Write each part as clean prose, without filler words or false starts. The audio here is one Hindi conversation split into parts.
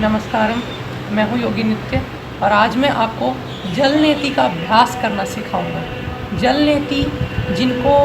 नमस्कारम, मैं हूँ योगी नित्य और आज मैं आपको जल नेति का अभ्यास करना सिखाऊंगा। जल नेति जिनको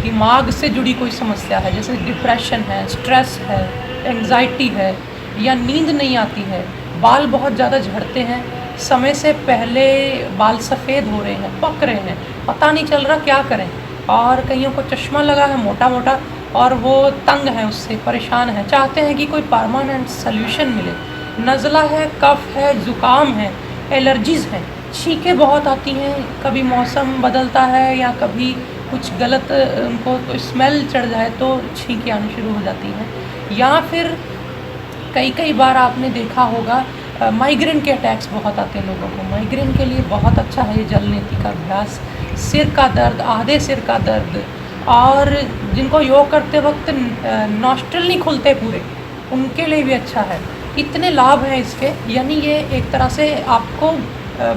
दिमाग से जुड़ी कोई समस्या है, जैसे डिप्रेशन है, स्ट्रेस है, एंग्जाइटी है या नींद नहीं आती है, बाल बहुत ज़्यादा झड़ते हैं, समय से पहले बाल सफ़ेद हो रहे हैं, पक रहे हैं, पता नहीं चल रहा क्या करें, और कईयों को चश्मा लगा है मोटा मोटा और वो तंग है, उससे परेशान है, चाहते हैं कि कोई परमानेंट सोल्यूशन मिले। नज़ला है, कफ़ है, ज़ुकाम है, एलर्जीज़ हैं, छींकें बहुत आती हैं, कभी मौसम बदलता है या कभी कुछ गलत उनको तो स्मेल चढ़ जाए तो छींकें आनी शुरू हो जाती हैं। या फिर कई बार आपने देखा होगा माइग्रेन के अटैक्स बहुत आते हैं लोगों को। माइग्रेन के लिए बहुत अच्छा है ये जल नेति का अभ्यास। सिर का दर्द, आधे सिर का दर्द, और जिनको योग करते वक्त नॉस्ट्रल नहीं खुलते पूरे, उनके लिए भी अच्छा है। इतने लाभ हैं इसके, यानी ये एक तरह से आपको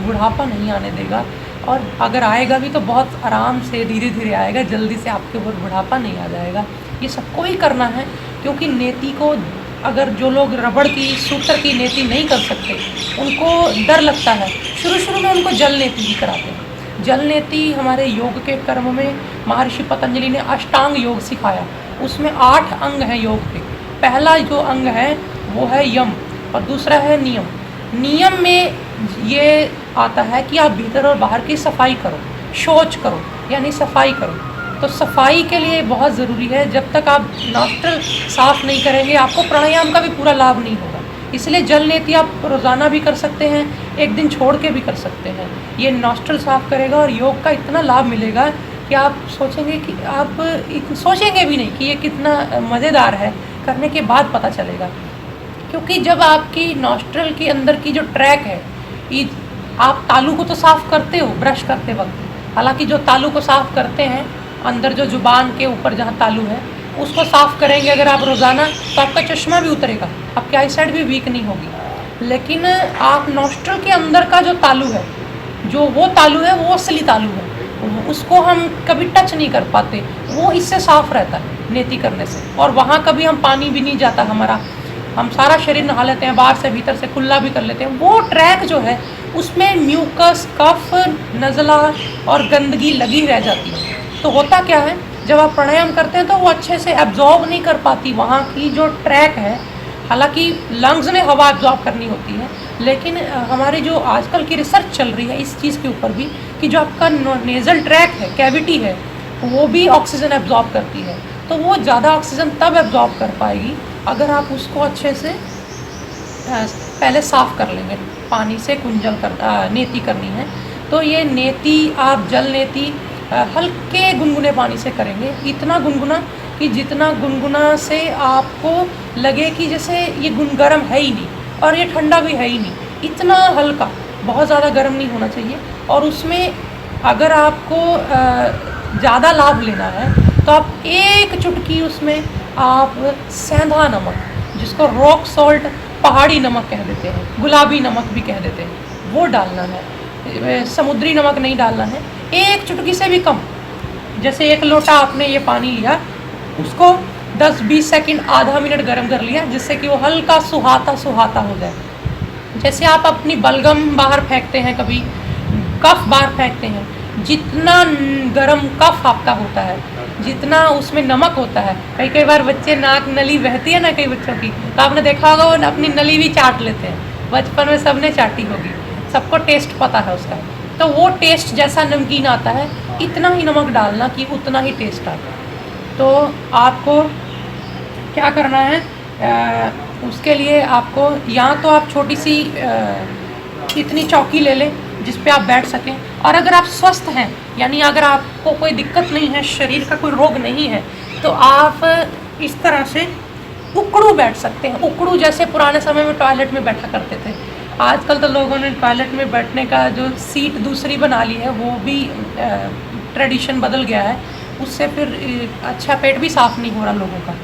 बुढ़ापा नहीं आने देगा, और अगर आएगा भी तो बहुत आराम से धीरे धीरे आएगा, जल्दी से आपके ऊपर बुढ़ापा नहीं आ जाएगा। ये सबको ही करना है, क्योंकि नेति को अगर जो लोग रबड़ की, सूत्र की नेति नहीं कर सकते, उनको डर लगता है, शुरू में उनको जल नेति ही कराते हैं। जल नेति हमारे योग के कर्म में महर्षि पतंजलि ने अष्टांग योग सिखाया, उसमें 8 अंग हैं योग के। पहला जो अंग है वो है यम और दूसरा है नियम। नियम में ये आता है कि आप भीतर और बाहर की सफाई करो, शौच करो, यानी सफाई करो। तो सफाई के लिए बहुत ज़रूरी है, जब तक आप नॉस्ट्रल साफ़ नहीं करेंगे आपको प्राणायाम का भी पूरा लाभ नहीं होगा। इसलिए जल नेति आप रोज़ाना भी कर सकते हैं, एक दिन छोड़ के भी कर सकते हैं। ये नॉस्ट्रल साफ़ करेगा और योग का इतना लाभ मिलेगा कि आप सोचेंगे कि आप सोचेंगे भी नहीं कि ये कितना मज़ेदार है, करने के बाद पता चलेगा। क्योंकि जब आपकी नॉस्ट्रल के अंदर की जो ट्रैक है, ये आप तालू को तो साफ़ करते हो ब्रश करते वक्त, हालांकि जो तालू को साफ़ करते हैं, अंदर जो जुबान के ऊपर जहाँ तालू है उसको साफ़ करेंगे अगर आप रोज़ाना, तो आपका चश्मा भी उतरेगा, आपकी आई साइट भी वीक नहीं होगी। लेकिन आप नॉस्ट्रल के अंदर का जो तालू है, जो वो तालू है, वो असली तालू है, उसको हम कभी टच नहीं कर पाते, वो इससे साफ़ रहता है नेति करने से। और वहाँ कभी हम पानी भी नहीं जाता हमारा, हम सारा शरीर नहा लेते हैं, बाहर से भीतर से कुल्ला भी कर लेते हैं। वो ट्रैक जो है उसमें म्यूकस, कफ, नज़ला और गंदगी लगी रह जाती है। तो होता क्या है, जब आप प्राणायाम करते हैं तो वो अच्छे से एब्जॉर्ब नहीं कर पाती वहाँ की जो ट्रैक है। हालांकि लंग्स ने हवा एब्जॉर्ब करनी होती है, लेकिन हमारी जो आजकल की रिसर्च चल रही है इस चीज़ के ऊपर भी, कि जो आपका नेज़ल ट्रैक है, कैविटी है, वो भी ऑक्सीजन एब्जॉर्ब करती है। तो वो ज़्यादा ऑक्सीजन तब एब्जॉर्ब कर पाएगी अगर आप उसको अच्छे से पहले साफ़ कर लेंगे, पानी से नेति करनी है। तो ये नेति आप जल नेति हल्के गुनगुने पानी से करेंगे, इतना गुनगुना कि जितना गुनगुना से आपको लगे कि जैसे ये गरम है ही नहीं और ये ठंडा भी है ही नहीं, इतना हल्का, बहुत ज़्यादा गर्म नहीं होना चाहिए। और उसमें अगर आपको ज़्यादा लाभ लेना है तो आप एक चुटकी उसमें आप सेंधा नमक, जिसको रॉक सॉल्ट, पहाड़ी नमक कह देते हैं, गुलाबी नमक भी कह देते हैं, वो डालना है। समुद्री नमक नहीं डालना है, एक चुटकी से भी कम। जैसे 1 लोटा आपने ये पानी लिया, उसको 10-20 सेकंड, आधा मिनट गर्म कर लिया, जिससे कि वो हल्का सुहाता हो जाए। जैसे आप अपनी बलगम बाहर फेंकते हैं, कभी कफ बाहर फेंकते हैं, जितना गर्म कफ आपका होता है, जितना उसमें नमक होता है, कई बार बच्चे नाक नली बहती है ना कई बच्चों की, तो आपने देखा होगा वो अपनी नली भी चाट लेते हैं। बचपन में सबने चाटी होगी, सबको टेस्ट पता है उसका। तो वो टेस्ट जैसा नमकीन आता है, इतना ही नमक डालना कि उतना ही टेस्ट आता है। तो आपको क्या करना है, उसके लिए आपको या तो आप छोटी सी इतनी चौकी ले लें जिस पे आप बैठ सकें, और अगर आप स्वस्थ हैं, यानी अगर आपको कोई दिक्कत नहीं है, शरीर का कोई रोग नहीं है, तो आप इस तरह से उकड़ू बैठ सकते हैं। उकड़ू जैसे पुराने समय में टॉयलेट में बैठा करते थे। आजकल तो लोगों ने टॉयलेट में बैठने का जो सीट दूसरी बना ली है, वो भी ट्रेडिशन बदल गया है, उससे फिर अच्छा पेट भी साफ़ नहीं हो रहा लोगों का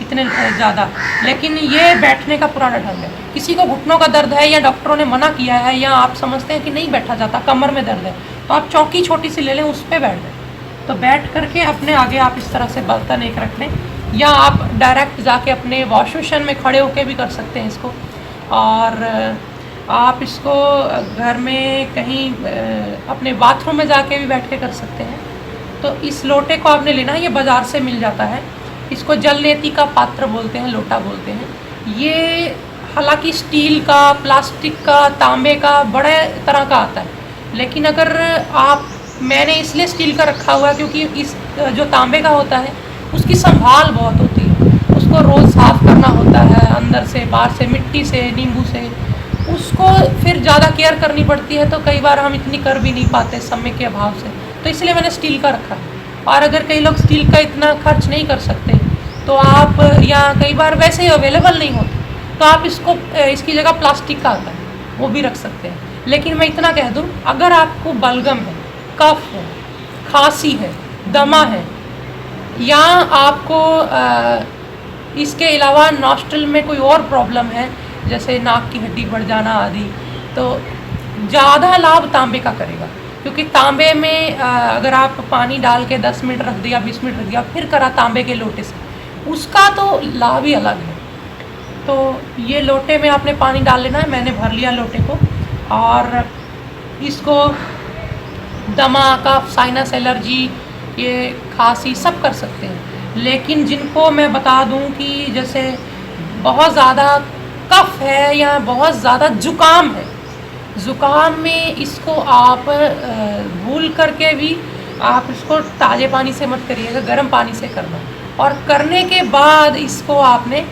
इतने ज़्यादा। लेकिन ये बैठने का पुराना ढंग है। किसी को घुटनों का दर्द है या डॉक्टरों ने मना किया है, या आप समझते हैं कि नहीं बैठा जाता, कमर में दर्द है, तो आप चौकी छोटी सी ले लें, उस पर बैठ जाए। तो बैठ करके अपने आगे आप इस तरह से बर्तन एक रख लें, या आप डायरेक्ट जाके अपने वॉश बेसिन में खड़े होके भी कर सकते हैं इसको। और आप इसको घर में कहीं अपने बाथरूम में जाके भी बैठ के कर सकते हैं। तो इस लोटे को आपने लेना है, ये बाज़ार से मिल जाता है। इसको जल नेति का पात्र बोलते हैं, लोटा बोलते हैं। ये हालांकि स्टील का, प्लास्टिक का, तांबे का, बड़े तरह का आता है, लेकिन अगर मैंने इसलिए स्टील का रखा हुआ है क्योंकि इस जो तांबे का होता है उसकी संभाल बहुत होती है। उसको रोज़ साफ़ करना होता है, अंदर से बाहर से, मिट्टी से, नींबू से, उसको फिर ज़्यादा केयर करनी पड़ती है। तो कई बार हम इतनी कर भी नहीं पाते समय के अभाव से, तो इसलिए मैंने स्टील का रखा है। और अगर कई लोग स्टील का इतना खर्च नहीं कर सकते तो आप, या कई बार वैसे ही अवेलेबल नहीं होते, तो आप इसकी जगह प्लास्टिक का आता है वो भी रख सकते हैं। लेकिन मैं इतना कह दूँ, अगर आपको बलगम है, कफ है, खांसी है, दमा है, या आपको इसके अलावा नॉस्ट्रल में कोई और प्रॉब्लम है जैसे नाक की हड्डी बढ़ जाना आदि, तो ज़्यादा लाभ तांबे का करेगा। क्योंकि तांबे में अगर आप पानी डाल के 10 मिनट रख दिया, 20 मिनट रख दिया, फिर करा तांबे के लोटे से, उसका तो लाभ ही अलग है। तो ये लोटे में आपने पानी डाल लेना है, मैंने भर लिया लोटे को। और इसको दमा, कफ, साइनस, एलर्जी, ये खांसी सब कर सकते हैं। लेकिन जिनको मैं बता दूं कि जैसे बहुत ज़्यादा कफ है या बहुत ज़्यादा ज़ुकाम है, ज़ुकाम में इसको आप भूल करके भी आप इसको ताज़े पानी से मत करिएगा, गर्म पानी से करना। और करने के बाद इसको आपने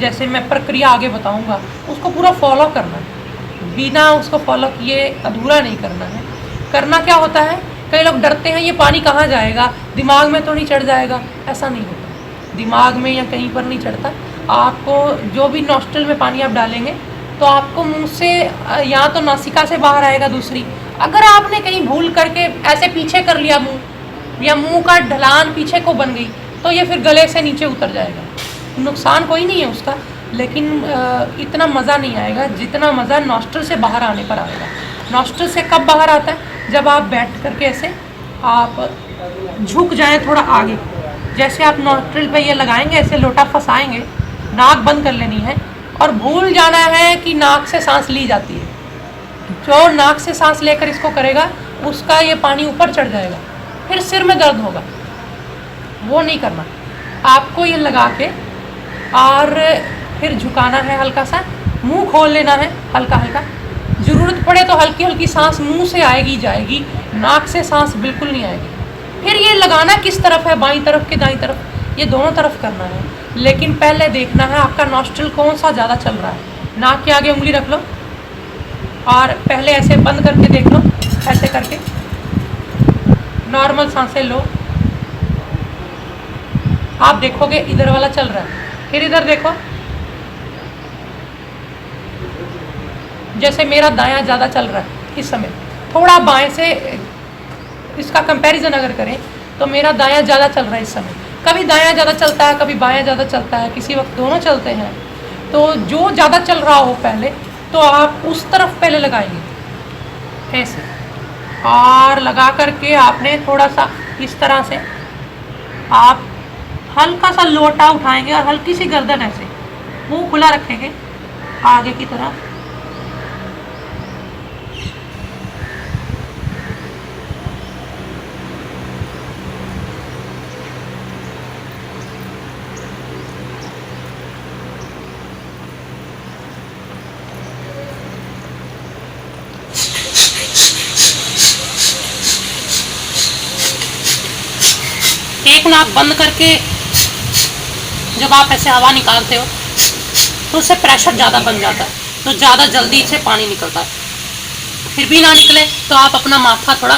जैसे मैं प्रक्रिया आगे बताऊंगा उसको पूरा फॉलो करना है, बिना उसको फॉलो किए अधूरा नहीं करना है। करना क्या होता है, कई लोग डरते हैं ये पानी कहाँ जाएगा, दिमाग में तो नहीं चढ़ जाएगा। ऐसा नहीं होता, दिमाग में या कहीं पर नहीं चढ़ता। आपको जो भी नॉस्ट्रल में पानी आप डालेंगे तो आपको मुंह से या तो नासिका से बाहर आएगा। दूसरी, अगर आपने कहीं भूल करके ऐसे पीछे कर लिया मुंह, या मुंह का ढलान पीछे को बन गई, तो ये फिर गले से नीचे उतर जाएगा। नुकसान कोई नहीं है उसका, लेकिन इतना मज़ा नहीं आएगा जितना मज़ा नॉस्ट्रल से बाहर आने पर आएगा। नॉस्ट्रल से कब बाहर आता है, जब आप बैठ करके ऐसे आप झुक जाएं थोड़ा आगे, जैसे आप नॉस्ट्रल पे ये लगाएंगे, ऐसे लोटा फंसाएंगे, नाक बंद कर लेनी है और भूल जाना है कि नाक से सांस ली जाती है। जो नाक से सांस लेकर इसको करेगा उसका ये पानी ऊपर चढ़ जाएगा, फिर सिर में दर्द होगा। वो नहीं करना, आपको ये लगा के और फिर झुकाना है, हल्का सा मुंह खोल लेना है, हल्का हल्का। ज़रूरत पड़े तो हल्की हल्की सांस मुंह से आएगी जाएगी, नाक से सांस बिल्कुल नहीं आएगी। फिर ये लगाना किस तरफ है, बाईं तरफ के दाईं तरफ, ये दोनों तरफ करना है। लेकिन पहले देखना है आपका नॉस्ट्रल कौन सा ज़्यादा चल रहा है। नाक के आगे उंगली रख लो और पहले ऐसे बंद करके देख लो, ऐसे करके नॉर्मल सांसें लो। आप देखोगे इधर वाला चल रहा है, फिर इधर देखो, जैसे मेरा दायां ज़्यादा चल रहा है इस समय, थोड़ा बाएं से इसका कंपैरिजन अगर करें तो मेरा दायां ज़्यादा चल रहा है इस समय। कभी दायां ज़्यादा चलता है, कभी बायां ज़्यादा चलता है, किसी वक्त दोनों चलते हैं। तो जो ज़्यादा चल रहा हो पहले, तो आप उस तरफ पहले लगाएंगे ऐसे, और लगा करके आपने थोड़ा सा इस तरह से आप हल्का सा लोटा उठाएंगे और हल्की सी गर्दन ऐसे मुंह खुला रखेंगे आगे की तरफ। एक नाक बंद करके जब आप ऐसे हवा निकालते हो तो उससे प्रेशर ज़्यादा बन जाता है, तो ज़्यादा जल्दी से पानी निकलता है। फिर भी ना निकले तो आप अपना माथा थोड़ा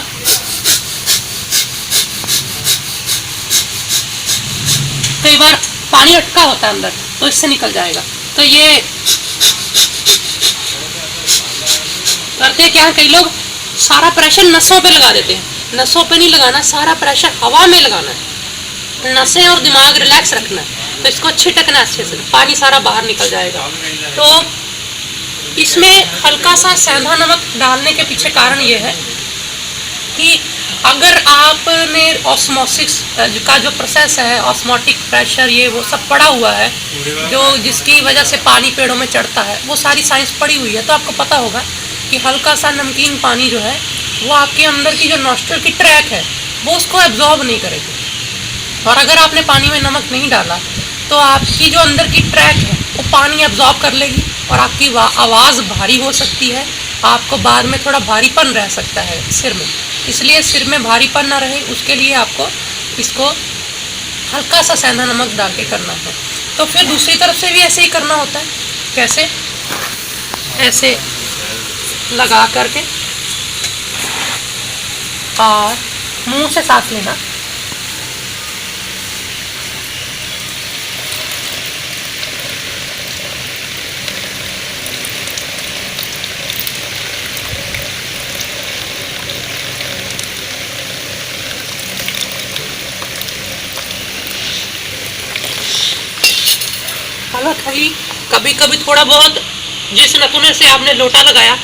कई बार पानी अटका होता है अंदर, तो इससे निकल जाएगा। तो ये करते क्या है, कई लोग सारा प्रेशर नसों पे लगा देते हैं। नसों पे नहीं लगाना, सारा प्रेशर हवा में लगाना है। नसें और दिमाग रिलैक्स रखना है। तो इसको छिटकना अच्छे से, पानी सारा बाहर निकल जाएगा। तो इसमें हल्का सा सेंधा नमक डालने के पीछे कारण ये है कि अगर आपने ऑस्मोसिस का जो प्रोसेस है, ऑस्मोटिक प्रेशर, ये वो सब पढ़ा हुआ है, जो जिसकी वजह से पानी पेड़ों में चढ़ता है, वो सारी साइंस पढ़ी हुई है, तो आपको पता होगा कि हल्का सा नमकीन पानी जो है वो आपके अंदर की जो नॉस्ट्रल की ट्रैक है वो उसको एब्जॉर्ब नहीं करेगी। और अगर आपने पानी में नमक नहीं डाला तो आपकी जो अंदर की ट्रैक है वो पानी एब्जॉर्ब कर लेगी और आपकी आवाज़ भारी हो सकती है, आपको बाद में थोड़ा भारीपन रह सकता है सिर में। इसलिए सिर में भारीपन ना रहे उसके लिए आपको इसको हल्का सा सेंधा नमक डाल के करना है। तो फिर दूसरी तरफ से भी ऐसे ही करना होता है। कैसे? ऐसे लगा करके और मुंह से सांस लेना। हालत है, कभी कभी थोड़ा बहुत जिस नथुने से आपने लोटा लगाया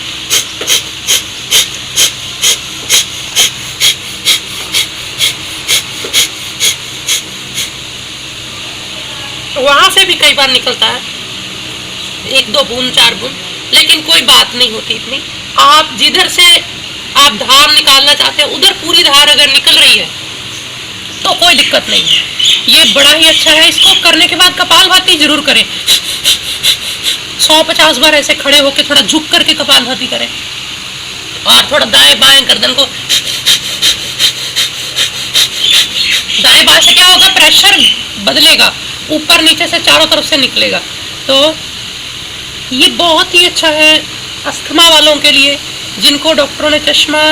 वहां से भी कई बार निकलता है, 1-2 बूंद 4 बूंद, लेकिन कोई बात नहीं होती इतनी। आप जिधर से आप धार निकालना चाहते हैं उधर पूरी धार अगर निकल रही है तो कोई दिक्कत नहीं है। ये बड़ा ही अच्छा है। इसको करने के बाद कपालभाति जरूर करें। 100-50 बार ऐसे खड़े होकर थोड़ा झुक करके कपालभाति करें और थोड़ा दाएं बाएं गर्दन को, दाएं बाएं से क्या होगा, प्रेशर बदलेगा, ऊपर नीचे से चारों तरफ से निकलेगा। तो ये बहुत ही अच्छा है अस्थमा वालों के लिए, जिनको डॉक्टरों ने चश्मा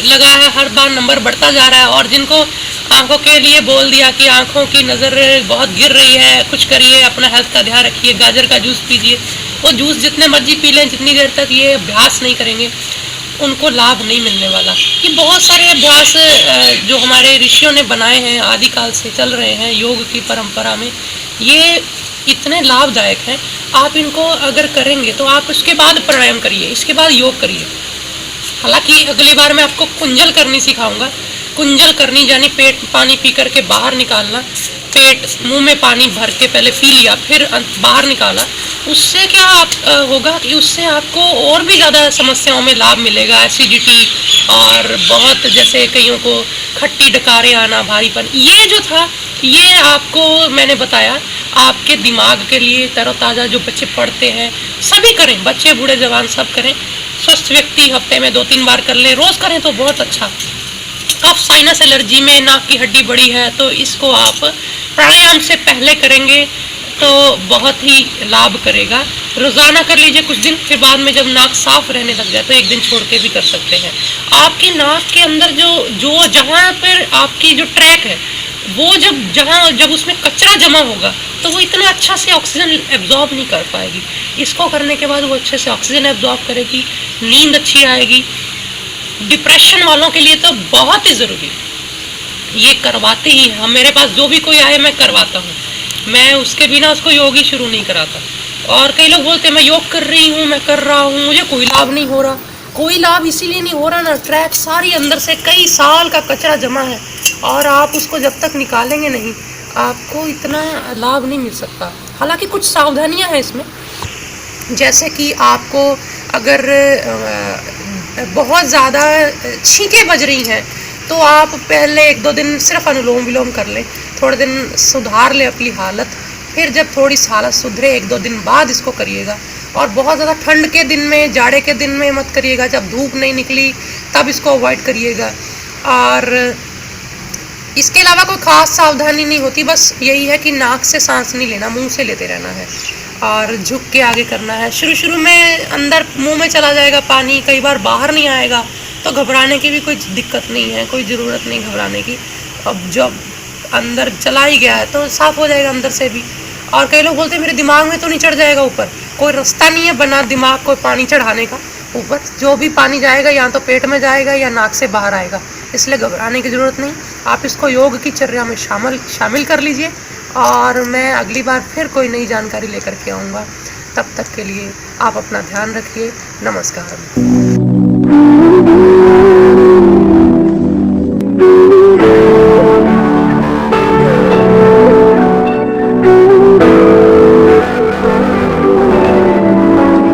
लगा है, हर बार नंबर बढ़ता जा रहा है, और जिनको आंखों के लिए बोल दिया कि आंखों की नज़र बहुत गिर रही है, कुछ करिए, अपना हेल्थ का ध्यान रखिए, गाजर का जूस पीजिए। वो जूस जितने मर्जी पी लें, जितनी देर तक ये अभ्यास नहीं करेंगे उनको लाभ नहीं मिलने वाला। ये बहुत सारे अभ्यास जो हमारे ऋषियों ने बनाए हैं, आदिकाल से चल रहे हैं योग की परंपरा में, ये इतने लाभदायक हैं। आप इनको अगर करेंगे तो आप उसके बाद प्राणायाम करिए, इसके बाद योग करिए। हालांकि अगली बार मैं आपको कुंजल करनी सिखाऊंगा। कुंजल करनी यानी पेट पानी पी करके बाहर निकालना, पेट मुंह में पानी भर के पहले पी लिया फिर बाहर निकाला। उससे क्या होगा कि उससे आपको और भी ज़्यादा समस्याओं में लाभ मिलेगा। एसिडिटी और बहुत जैसे कईयों को खट्टी डकारें आना, भारीपन, ये जो था ये आपको मैंने बताया आपके दिमाग के लिए तरोताज़ा। जो बच्चे पढ़ते हैं सभी करें, बच्चे बूढ़े जवान सब करें। स्वस्थ व्यक्ति हफ्ते में 2-3 बार कर ले, रोज़ करें तो बहुत अच्छा। कफ साइनस एलर्जी में नाक की हड्डी बड़ी है तो इसको आप प्राणायाम से पहले करेंगे तो बहुत ही लाभ करेगा। रोज़ाना कर लीजिए कुछ दिन, फिर बाद में जब नाक साफ रहने लग जाए तो एक दिन छोड़ के भी कर सकते हैं। आपकी नाक के अंदर जो जहाँ पर आपकी जो ट्रैक है वो जब उसमें कचरा जमा होगा तो वो इतना अच्छा से ऑक्सीजन एब्जॉर्ब नहीं कर पाएगी। इसको करने के बाद वो अच्छे से ऑक्सीजन एब्जॉर्ब करेगी, नींद अच्छी आएगी। डिप्रेशन वालों के लिए तो बहुत ही ज़रूरी, ये करवाते ही हैं। मेरे पास जो भी कोई आए मैं करवाता हूँ, मैं उसके बिना उसको योग ही शुरू नहीं कराता। और कई लोग बोलते हैं मैं योग कर रही हूँ, मैं कर रहा हूँ, मुझे कोई लाभ नहीं हो रहा। कोई लाभ इसीलिए नहीं हो रहा ना, ट्रैक सारी अंदर से कई साल का कचरा जमा है और आप उसको जब तक निकालेंगे नहीं आपको इतना लाभ नहीं मिल सकता। हालांकि कुछ सावधानियां हैं इसमें, जैसे कि आपको अगर बहुत ज़्यादा छींकें बज रही हैं तो आप पहले 1-2 दिन सिर्फ अनुलोम विलोम कर लें, थोड़े दिन सुधार ले अपनी हालत, फिर जब थोड़ी हालत सुधरे 1-2 दिन बाद इसको करिएगा। और बहुत ज़्यादा ठंड के दिन में, जाड़े के दिन में मत करिएगा, जब धूप नहीं निकली तब इसको अवॉइड करिएगा। और इसके अलावा कोई ख़ास सावधानी नहीं होती, बस यही है कि नाक से सांस नहीं लेना, मुंह से लेते रहना है और झुक के आगे करना है। शुरू में अंदर मुंह में चला जाएगा पानी, कई बार बाहर नहीं आएगा, तो घबराने की भी कोई दिक्कत नहीं है, कोई ज़रूरत नहीं घबराने की। अब जब अंदर चला ही गया है तो साफ़ हो जाएगा अंदर से भी। और कई लोग बोलते हैं मेरे दिमाग में तो नहीं चढ़ जाएगा ऊपर, कोई रास्ता नहीं है बना दिमाग को पानी चढ़ाने का ऊपर। जो भी पानी जाएगा या तो पेट में जाएगा या नाक से बाहर आएगा, इसलिए घबराने की ज़रूरत नहीं। आप इसको योग की चर्या में शामिल कर लीजिए और मैं अगली बार फिर कोई नई जानकारी लेकर के आऊँगा। तब तक के लिए आप अपना ध्यान रखिए। नमस्कार।